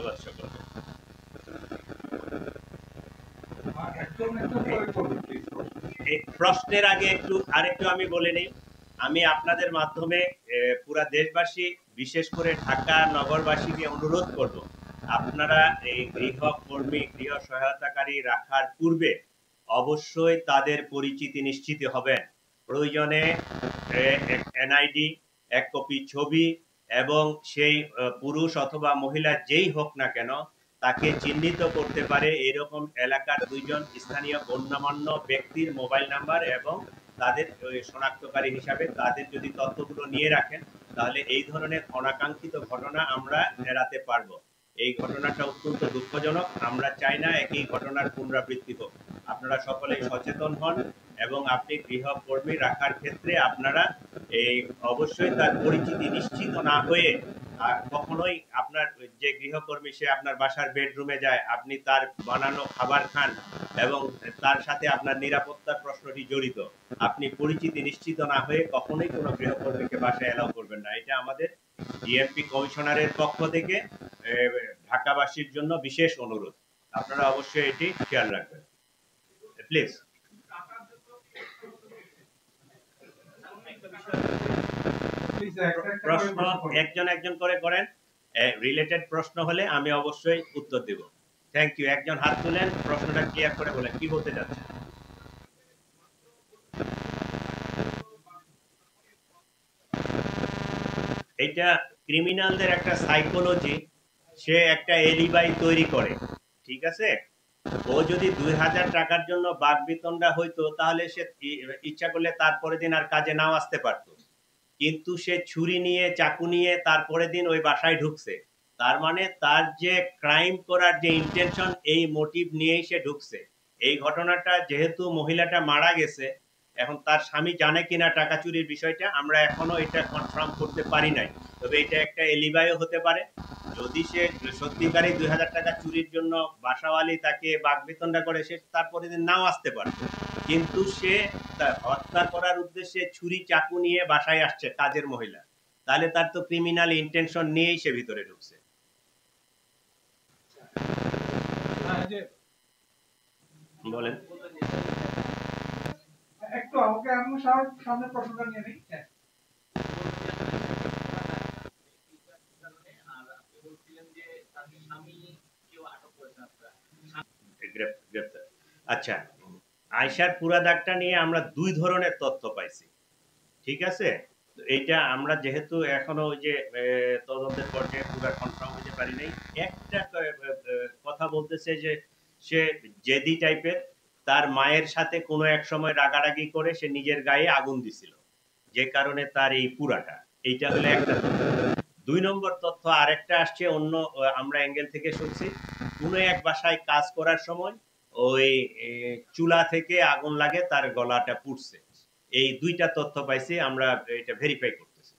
ধন্যবাদ সকলকে। প্রশ্নের আগে আরেকটু আমি বলে নিই, আমি আপনাদের মাধ্যমে পুরা দেশবাসী বিশেষ করে ঢাকা নগরবাসীকে অনুরোধ করব, আপনারা এই গৃহকর্মী গৃহ সহায়তাকারী রাখার পূর্বে অবশ্যই তাদের পরিচিতি নিশ্চিত হবেন। প্রয়োজনে এনআইডি, এক কপি ছবি এবং সেই পুরুষ অথবা মহিলা যেই হোক না কেন তাকে চিহ্নিত করতে পারে এরকম এলাকার দুইজন স্থানীয় গণ্যমান্য ব্যক্তির মোবাইল নাম্বার এবং তাদের শনাক্তকারী হিসাবে তাদের যদি তথ্যগুলো নিয়ে রাখেন, তাহলে এই ধরনের অনাকাঙ্ক্ষিত ঘটনা আমরা এড়াতে পারবো। এই ঘটনাটা অত্যন্ত দুঃখজনক, আমরা চাই না একই ঘটনার পুনরাবৃত্তি হোক। আপনারা সকলেই সচেতন হন এবং আপনি গৃহকর্মী রাখার ক্ষেত্রে আপনারা এই অবশ্যই তার পরিচিতি নিশ্চিত না হয়ে কখনোই আপনার যে গৃহকর্মী সে আপনার বাসার বেডরুমে যায়, আপনি তার বানানো খাবার খান এবং তার সাথে আপনার নিরাপত্তার প্রশ্নটি জড়িত, আপনি পরিচিতি নিশ্চিত না হয়ে কখনোই কোনো গৃহকর্মীকে বাসায় এলাও করবেন না। এটা আমাদের ডিএমপি কমিশনারের পক্ষ থেকে ঢাকাবাসীর জন্য বিশেষ অনুরোধ, আপনারা অবশ্যই এটি খেয়াল রাখবেন প্লিজ। প্রশ্ন একজন একজন করে করেন, রিলেটেড প্রশ্ন হলে আমি অবশ্যই উত্তর দেব। Thank you. একজন হাত তুলেন, প্রশ্নটা ক্লিয়ার করে বলেন কি বলতে যাচ্ছেন। এটা ক্রিমিনালদের একটা সাইকোলজি, সে একটা এলিবাই তৈরি করে, ঠিক আছে। ও যদি 2000 টাকার জন্য বাকবিতণ্ডা হইতো তাহলে সে ইচ্ছা করলে তারপরে দিন আর কাজে নাও আসতে পারতো, কিন্তু সে ছুরি নিয়ে চাকু নিয়ে তারপরে দিন ওই বাসায় ঢুকছে, তার মানে তার যে ক্রাইম করার যে ইন্টেনশন এই মোটিভ নিয়েই সে ঢুকছে। এই ঘটনাটা যেহেতু মহিলাটা মারা গেছে, এখন তার স্বামী জানে কিনা টাকা চুরির বিষয়টা আমরা এখনো এটা কনফার্ম করতে পারি নাই, তবে এটা একটা এলিবাইও হতে পারে। যদি সে সত্যিকারই 2000 টাকা চুরির জন্য বাসাওয়ালি তাকে বাকবিতণ্ডা করে, সে তারপরে দিন নাও আসতে পারে, কিন্তু সে হত্যা করার উদ্দেশ্যে ছুরি চাকু নিয়ে বাসায় আসছে কাজের মহিলা, তাহলে তার তো ক্রিমিনাল ইন্টেনশন নিয়েই সে ভিতরে ঢুকছে। বলেন একটু আমাকে আমি সামনে প্রশ্নটা নিয়ে নেই। আচ্ছা, আয়শার পুরা দাগটা নিয়ে আমরা দুই ধরনের তথ্য পাইছি, ঠিক আছে। এইটা আমরা যেহেতু এখনো ওই যে তদন্তের পর্যায়ে পুরো কনফার্ম হতে পারি নাই, একটা কথা বলতেছে যে সে জেদি টাইপের, তার মায়ের সাথে কোনো এক সময় রাগারাগি করে সে নিজের গায়ে আগুন দিছিল, যে কারণে তার এই পুরাটা, এইটা হলো একটা তথ্য। দুই নম্বর তথ্য আরেকটা আসছে অন্য আমরা অ্যাঙ্গেল থেকে শুনছি, কোনো এক বাসায় কাজ করার সময় ওই চুলা থেকে আগুন লাগে, তার গলাটা পুড়ছে। এই দুইটা তথ্য পাইছি আমরা, এটা ভেরিফাই করতেছি।